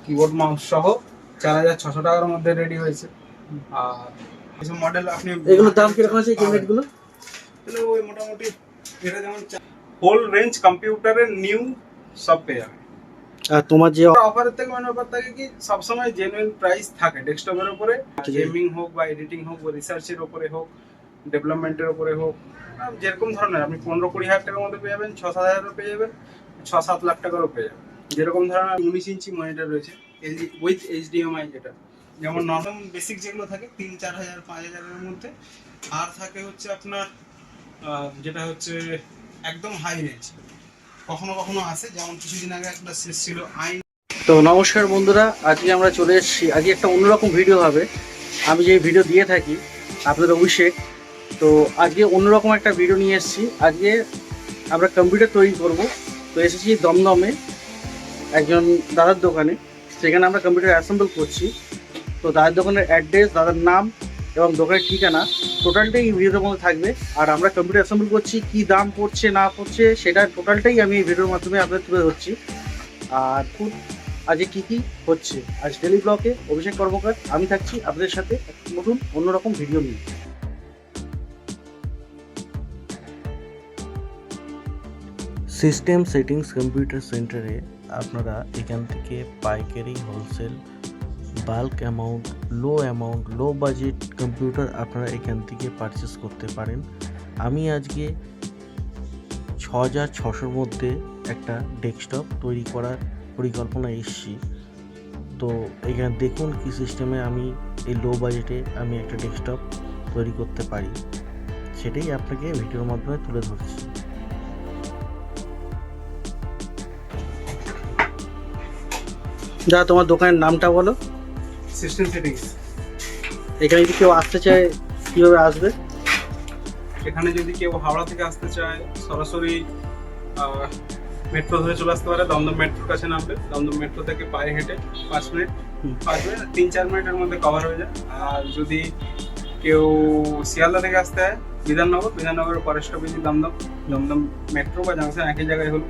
Keyboard mouse সহ 4,600 টাকার মধ্যে রেডি হয়েছে। আর কিছু মডেল আপনি এগুলোর দাম কিরকম আছে এই ক্যাবিনেটগুলো? ওই মোটামুটি এটা যেমন হোল রেঞ্জ কম্পিউটারের নিউ সব পেয়ে যাবে। আর তোমার যে অফারের থেকে মানে অফার থাকে কি সবসময় জেনুইন প্রাইস থাকে ডেস্কটপের উপরে, গেমিং হোক বা এডিটিং হোক বা রিসার্চের উপরে হোক, ডেভেলপমেন্টের উপরে হোক, যেরকম ধরনের আপনি 15-20 হাজার টাকার মধ্যে পেয়ে যাবেন, 6-7 হাজারও পেয়ে যাবেন, 6-7 লাখ টাকারও পেয়ে যাবেন। যেরকম ধরনের 19 ইঞ্চি মনিটর রয়েছে এলজি উইথ এইচডিএমআই, যেটা যেমন নর্মাল বেসিক যেগুলো থাকে 3-4 হাজার 5 হাজারের মধ্যে, আর থাকে হচ্ছে আপনার যেটা হচ্ছে একদম হাই রেঞ্জ। কখনো কখনো আসে, যেমন কিছুদিন আগে একটা শেষ ছিল আইন। তো নমস্কার বন্ধুরা, আজকে আমরা চলে এসেছি। আজকে একটা অন্যরকম ভিডিও হবে। আমি যে ভিডিও দিয়ে থাকি আপনাদের অভিষেক, তো আজকে অন্যরকম একটা ভিডিও নিয়ে এসেছি। আজকে আমরা কম্পিউটার তৈরি করব। তো এসেছি দমদমে একজন দাদার দোকানে, সেখানে আমরা কম্পিউটার অ্যাসেম্বল করছি। তো দাদার দোকানের অ্যাড্রেস, দাদার নাম এবং দোকানের ঠিকানা টোটালটাই এই ভিডিওর মধ্যে থাকবে। আর আমরা কম্পিউটার অ্যাসেম্বল করছি, কী দাম পড়ছে না পড়ছে সেটা টোটালটাই আমি এই ভিডিওর মাধ্যমে আপনাদের তুলে ধরছি। আর খুব আজকে কী কী হচ্ছে, আজ ডেলি ব্লগে অভিষেক কর্মকার আমি থাকছি আপনাদের সাথে নতুন অন্যরকম ভিডিও নিয়ে। সিস্টেম সেটিংস কম্পিউটার সেন্টারে আপনারা এখান থেকে পাইকারি, wholesale, bulk amount, low budget computer আপনারা এখান থেকে পারচেস করতে পারেন। আমি আজকে 6,600-র মধ্যে একটা ডেস্কটপ তৈরি করার পরিকল্পনা এসেছি। তো এখানে দেখুন কি সিস্টেমে আমি এই লো বাজেটে আমি একটা ডেস্কটপ তৈরি করতে পারি, সেটাই আপনাকে ভিডিওর মাধ্যমে তুলে ধরছি। যা তোমার দোকানের নামটা বলো। System settings. এখানে যদি কেউ আসতে চায় কীভাবে আসবে? এখানে যদি কেউ হাওড়া থেকে আসতে চায় সরাসরি মেট্রো ধরে চলে আসতে পারে। দমদম মেট্রোর কাছে নামবে, দমদম মেট্রো থেকে পায়ে হেঁটে 5 মিনিট 3-4 মিনিটের মধ্যে কভার হয়ে যায়। আর যদি কেউ শিয়ালদা থেকে আসতে হয় বিধাননগরের পরের স্টপেজ দমদম মেট্রো বা জাংশন একই জায়গায় হলো।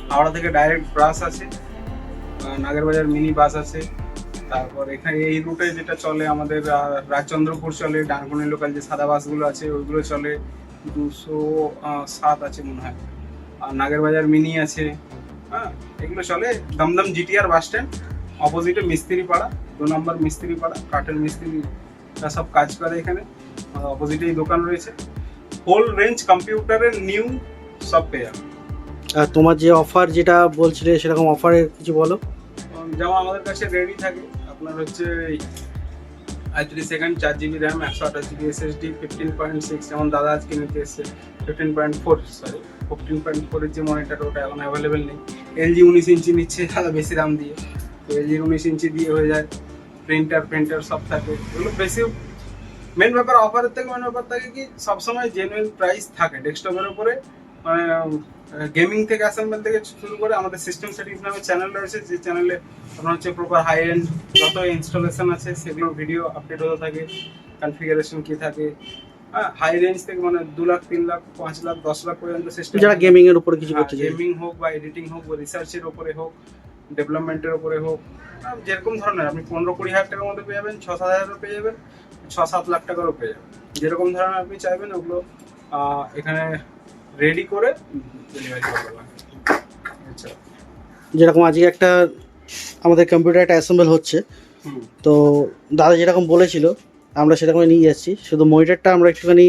হাওড়া থেকে ডাইরেক্ট বাস আছে, নাগেরবাজার মিনি বাস আছে। তারপর এখানে এই রুটে যেটা চলে আমাদের রাজচন্দ্রপুর চলে, ডানকুনি লোকাল যে সাদা বাসগুলো আছে ওইগুলো চলে, 207 আছে মনে হয়। আর নাগেরবাজার মিনি আছে, হ্যাঁ এগুলো চলে। দমদম জিটিআর বাস স্ট্যান্ড অপোজিটে মিস্ত্রি পাড়া, 2 নম্বর মিস্ত্রি পাড়া, কাঠের মিস্ত্রিরা সব কাজ করে এখানে। অপোজিটেই দোকান রয়েছে। হোল রেঞ্জ কম্পিউটারের নিউ সব পেয়ে যাবে। আর তোমার যে অফার যেটা বলছিলে সেরকম অফারের কিছু বলো। যেমন আমাদের কাছে রেডি থাকে আপনার হচ্ছে i3 4GB RAM, 128GB SSD, 15.6, যেমন দাদা আজকে নিতে এসছে 15.4 এর যে মনিটর ওটা এখন অ্যাভেলেবেল নেই। এলজি 19 ইঞ্চি নিচ্ছে দাদা বেশি দাম দিয়ে, তো এলজি 19 ইঞ্চি দিয়ে হয়ে যায়। প্রিন্টার সব থাকে, এগুলো বেশি মেন ব্যাপার। অফারের থেকে মেন ব্যাপার থাকে কি সবসময় জেনুইন প্রাইস থাকে ডেস্কটপের উপরে। মানে গেমিং থেকে অ্যাসেম্বল থেকে শুরু করে আমাদের সিস্টেম সেটিংস নামে চ্যানেল রয়েছে, যে চ্যানেলে আপনার হচ্ছে প্রপার হাই এন্ড যত ইনস্টলেশন আছে সেগুলোর ভিডিও আপডেট হতে থাকে, কনফিগারেশন কি থাকে। হ্যাঁ হাই রেঞ্জ থেকে মানে 2 লাখ 3 লাখ 5 লাখ 10 লাখ পর্যন্ত সিস্টেম, যারা গেমিং এর উপরে কিছু করতে চায়, গেমিং হোক বা এডিটিং হোক বা রিসার্চের উপরে হোক, ডেভেলপমেন্টের উপরে হোক, যেরকম ধরনের আপনি 15-20 হাজার টাকার মধ্যে পেয়ে যাবেন, 6-7 হাজারও পেয়ে যাবেন, 6-7 লাখ টাকারও পেয়ে যাবেন। যেরকম ধরনের আপনি চাইবেন ওগুলো এখানে রেডি করে ডেলিভারি করে দেওয়া হয়। আচ্ছা, যেরকম আজকে একটা আমাদের কম্পিউটার একটা অ্যাসেম্বল হচ্ছে, তো দাদা যেরকম বলেছিল আমরা সেরকমই নিয়ে যাচ্ছি। শুধু মনিটরটা আমরা একটুখানি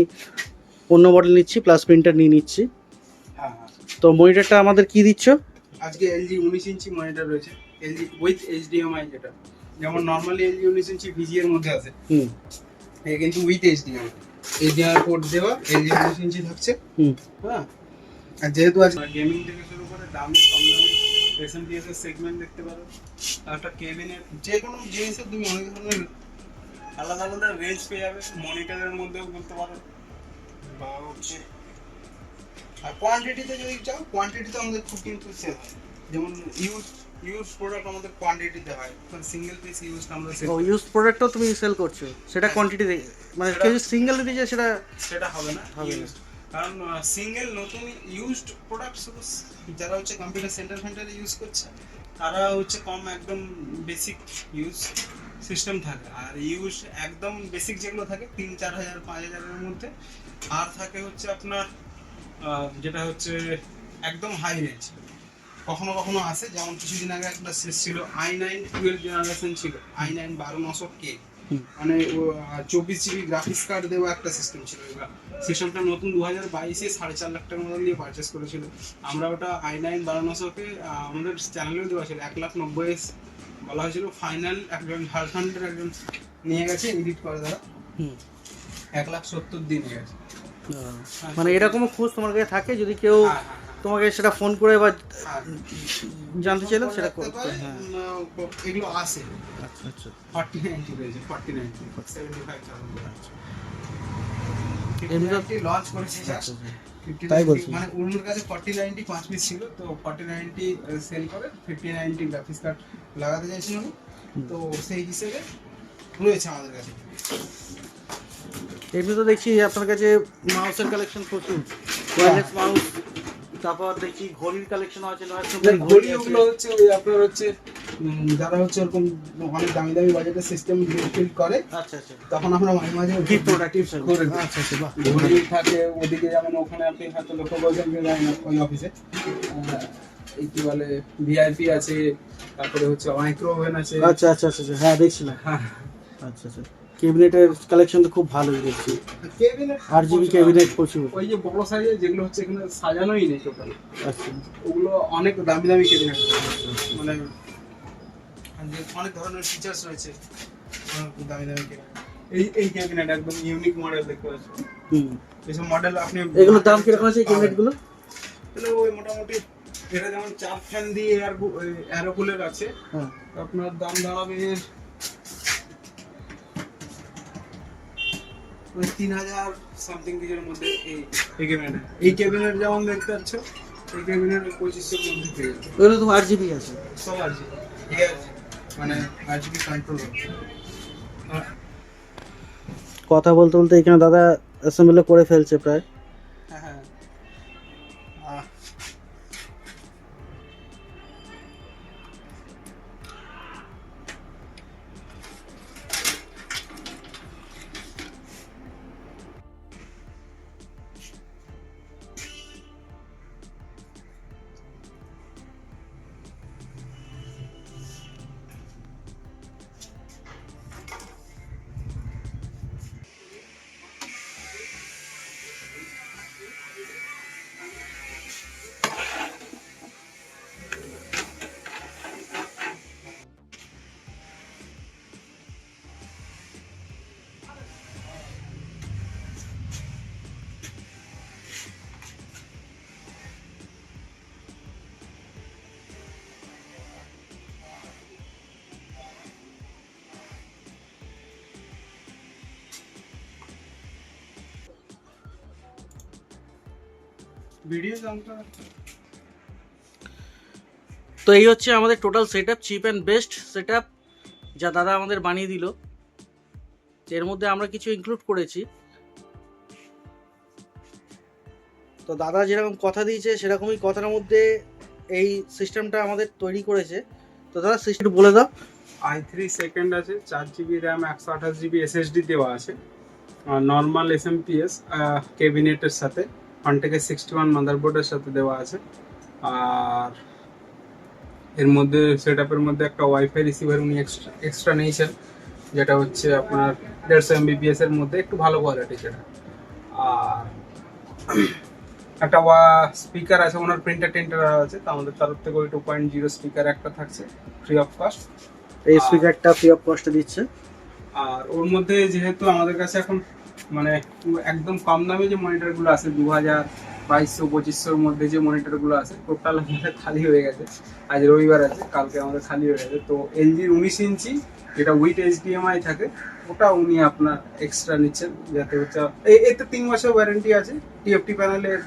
অন্য মডেল নিচ্ছি, প্লাস প্রিন্টার নিয়ে নিচ্ছি। হ্যাঁ তো মনিটরটা আমাদের কি দিচ্ছ? আজকে এলজি 19 ইঞ্চি মনিটর রয়েছে, এলজি উইথ এইচডিএমআই, যেটা যেমন নর্মালি এলজি 19 ইঞ্চি ভিজি এর মধ্যে আছে, এই কিন্তু উইথ এইচডিএমআই পোর্ট দেওয়া এলজি 19 ইঞ্চি থাকছে। হ্যাঁ, আর যেহেতু আজ গেমিং থেকে শুরু করে দামি কম দামি এসএমপিএস এর সেগমেন্ট দেখতে পারো। একটা কেবিনের যে কোনো জিনিসের তুমি অনেক ধরনের আলাদা আলাদা রেঞ্জ পেয়ে যাবে, মনিটরের মধ্যেও বলতে পারো বা হচ্ছে। আর কোয়ান্টিটিতে যদি চাও, কোয়ান্টিটিতে আমাদের খুব কিন্তু সেল হয়। যেমন ইউজ প্রোডাক্ট আমাদের কোয়ান্টিটিতে হয়, সিঙ্গেল পিস ইউজ আমরা সেল। ইউজ প্রোডাক্টটাও তুমি সেল করছো, সেটা কোয়ান্টিটি মানে কেউ সিঙ্গেল দিচ্ছে সেটা হবে না, কারণ সিঙ্গেল নতুন ইউজড প্রোডাক্ট যারা হচ্ছে কম্পিউটার সেন্টারে ইউজ করছে তারা হচ্ছে কম একদম বেসিক ইউজ সিস্টেম থাকে, আর ইউজ একদম বেসিক যেগুলো থাকে 3-4 হাজার 5 হাজারের মধ্যে, আর থাকে হচ্ছে আপনার যেটা হচ্ছে একদম হাই রেঞ্জ। কখনো কখনো আসে, যেমন কিছুদিন আগে একটা শেষ ছিল i9 12 জেনারেশন ছিল, i9 12900K, মানে 24 GB গ্রাফিক্স কার্ড দেওয়া একটা সিস্টেম ছিল। এবার সিস্টেমটা নতুন 2022-এ 4.5 লাখ টাকার মতন দিয়ে পারচেস করেছিল আমরা। ওটা i9 12900K আমাদের চ্যানেলেও দেওয়া ছিল, 1,90,000 বলা হয়েছিল। ফাইনাল একজন ঝাড়খণ্ডের একজন নিয়ে গেছে এডিট করে, তারা 1,70,000 দিয়ে নিয়ে গেছে। মানে এরকমও খোঁজ তোমার কাছে থাকে, যদি কেউ তোমাকে সেটা ফোন করে বা জানতে চাইলে সেটা করতে পারে। হ্যাঁ, এগুলো আসে। আচ্ছা আচ্ছা, 4090 রয়েছে, 4090 75,000। এমনি লঞ্চ করেছে আচ্ছা, তাই বলছি। মানে ওর কাছে 4090 5 পিস ছিল, তো 4090 সেল করে 5090 গ্রাফিক্স কার্ড লাগাতে চাইছিল আমি, তো সেই হিসেবে রয়েছে আমাদের কাছে। এমনি তো দেখছি আপনার কাছে মাউসের কালেকশন প্রচুর, ওয়্যারলেস মাউস, তারপর দেখি ঘড়ির কালেকশন আছে, ঘড়ি ওগুলো হচ্ছে ওই আপনার হচ্ছে যারা হচ্ছে এরকম অনেক দামি দামি বাজেটের সিস্টেম বিল্ড করে, আচ্ছা আচ্ছা, তখন আমরা মাঝে মাঝে গিফট প্রোডাক্টিভ করে দিই। আচ্ছা আচ্ছা, বাহ। ঘড়ি থাকে ওদিকে, যেমন ওখানে আপনি হয়তো লক্ষ্য করছেন কি জানি না, ওই অফিসে এই কি বলে ভিআইপি আছে, তারপরে হচ্ছে মাইক্রো ওভেন আছে। আচ্ছা আচ্ছা আচ্ছা, হ্যাঁ দেখছিলাম। হ্যাঁ, আচ্ছা আচ্ছা, ক্যাবিনেটের কালেকশন তো খুব ভালোই দেখছি, কেবিনেট 8 GB ক্যাবিনেট প্রচুর। ওই যে বড় সাইজের যেগুলো হচ্ছে এখানে সাজানোই নেই টোটাল, আচ্ছা, ওগুলো অনেক দামি দামি কেবিনেট, মানে অনেক ধরনের ফিচার্স রয়েছে, অনেক দামি দামি কেবিনেট। এই ক্যাবিনেট একদম ইউনিক মডেল দেখতে পাচ্ছেন। এইসব মডেল আপনি, এগুলোর দাম কিরকম আছে এই ক্যাবিনেটগুলো? তাহলে ওই মোটামুটি এটা যেমন 4 ফ্যান দিয়ে এয়ার কুলার আছে, হ্যাঁ, আপনার দাম দাঁড়াবে ওই 3,000 সামথিং কিছুর মধ্যে। এই ক্যাবিনেট, এই ক্যাবিনেট যেমন দেখতে পাচ্ছ, এই ক্যাবিনেট 2500 এর মধ্যে পেয়ে যাবে। ওগুলো তো 8 GB আছে। সব আছে, মানে RGB কন্ট্রোল। কথা বলতে বলতে এখানে দাদা অ্যাসেম্বলি করে ফেলছে প্রায়। হ্যাঁ হ্যাঁ, ভিডিও জানতে। তো এই হচ্ছে আমাদের total setup, chip and best setup যা দাদা আমাদের বানিয়ে দিল। এর মধ্যে আমরা কিছু ইনক্লুড করেছি, তো দাদা যেরকম কথা দিয়েছে সেরকমই কথার মধ্যে এই সিস্টেমটা আমাদের তৈরি করেছে। তো দাদা সিস্টেম বলে দাও। i3 সেকেন্ড আছে, 4GB র্যাম, 128GB SSD দেওয়া আছে, আর নর্মাল SMPS ক্যাবিনেটের সাথে, ফন্টেকে 61 মাদারবোর্ডের সাথে দেওয়া আছে। আর এর মধ্যে সেটআপের মধ্যে একটা ওয়াইফাই রিসিভার উনি এক্সট্রা নিয়েছেন, যেটা হচ্ছে আপনার 150 MBPS এর মধ্যে, একটু ভালো কোয়ালিটি সেটা। আর একটা স্পিকার আছে, ওনার প্রিন্টার আছে, তো আমাদের তরফ থেকে ওই 2.0 স্পিকার একটা থাকছে ফ্রি অফ কস্ট। এই স্পিকারটা ফ্রি অফ কস্টে দিচ্ছে। আর ওর মধ্যে যেহেতু আমাদের কাছে এখন মানে একদম কম দামে যে মনিটরগুলো আছে, 2,200-2,500-2,500-র মধ্যে যে মনিটরগুলো আছে, টোটাল আমাদের খালি হয়ে গেছে। আজ রবিবার আছে, কালকে আমাদের খালি হয়ে গেছে। তো এলজির 19 ইঞ্চি যেটা উইথ HDMI থাকে, ওটা উনি আপনার এক্সট্রা নিচ্ছেন, যাতে হচ্ছে এতে 3 বছর ওয়ারেন্টি আছে। TFT প্যানেলের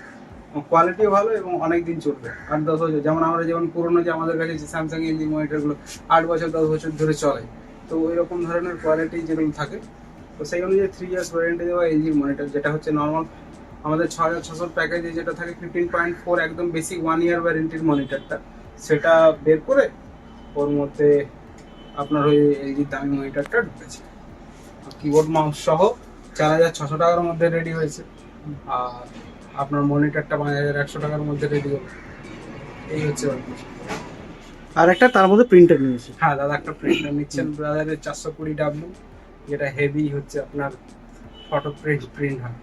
কোয়ালিটিও ভালো এবং অনেক দিন চলবে, 8-10 বছর। যেমন আমরা যেমন পুরোনো যে আমাদের কাছে স্যামসাং এলজি মনিটরগুলো 8 বছর 10 বছর ধরে চলে, তো এরকম ধরনের কোয়ালিটি যেরকম থাকে, তো সেই অনুযায়ী 3 ইয়ার্স ওয়ারেন্টি দেওয়া এলজির মনিটর, যেটা হচ্ছে নর্মাল আমাদের 6,600 প্যাকেজে যেটা থাকে 15.4 একদম বেসিক 1 ইয়ার ওয়ারেন্টির মনিটরটা, সেটা বের করে ওর মধ্যে আপনার ওই এলজির দামি মনিটরটা ঢুকেছে। কিবোর্ড মাউস সহ 4,600 টাকার মধ্যে রেডি হয়েছে, আর আপনার মনিটরটা 5,100 টাকার মধ্যে রেডি হবে। এই হচ্ছে ব্যাপার। আর একটা তার মধ্যে প্রিন্টার নিয়েছি। হ্যাঁ দাদা, একটা প্রিন্টার নিচ্ছেন ব্রাদারের 420W, যেটা হেভি হচ্ছে আপনার ফটো প্রিন্ট হয়।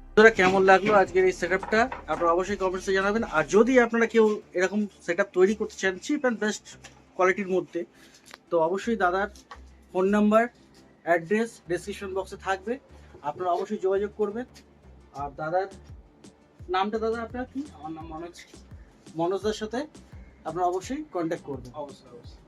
বন্ধুরা কেমন লাগলো আজকের এই সেটআপটা আপনারা অবশ্যই কমেন্টসে জানাবেন। আর যদি আপনারা কেউ এরকম সেটআপ তৈরি করতে চান চিপ অ্যান্ড বেস্ট কোয়ালিটির মধ্যে, তো অবশ্যই দাদার ফোন নাম্বার, অ্যাড্রেস ডেসক্রিপশন বক্সে থাকবে, আপনারা অবশ্যই যোগাযোগ করবেন। আর দাদার নামটা দাদা আপনার কি? আমার নাম মনোজ। মনোজদার সাথে আপনারা অবশ্যই কন্ট্যাক্ট করবেন। অবশ্যই অবশ্যই।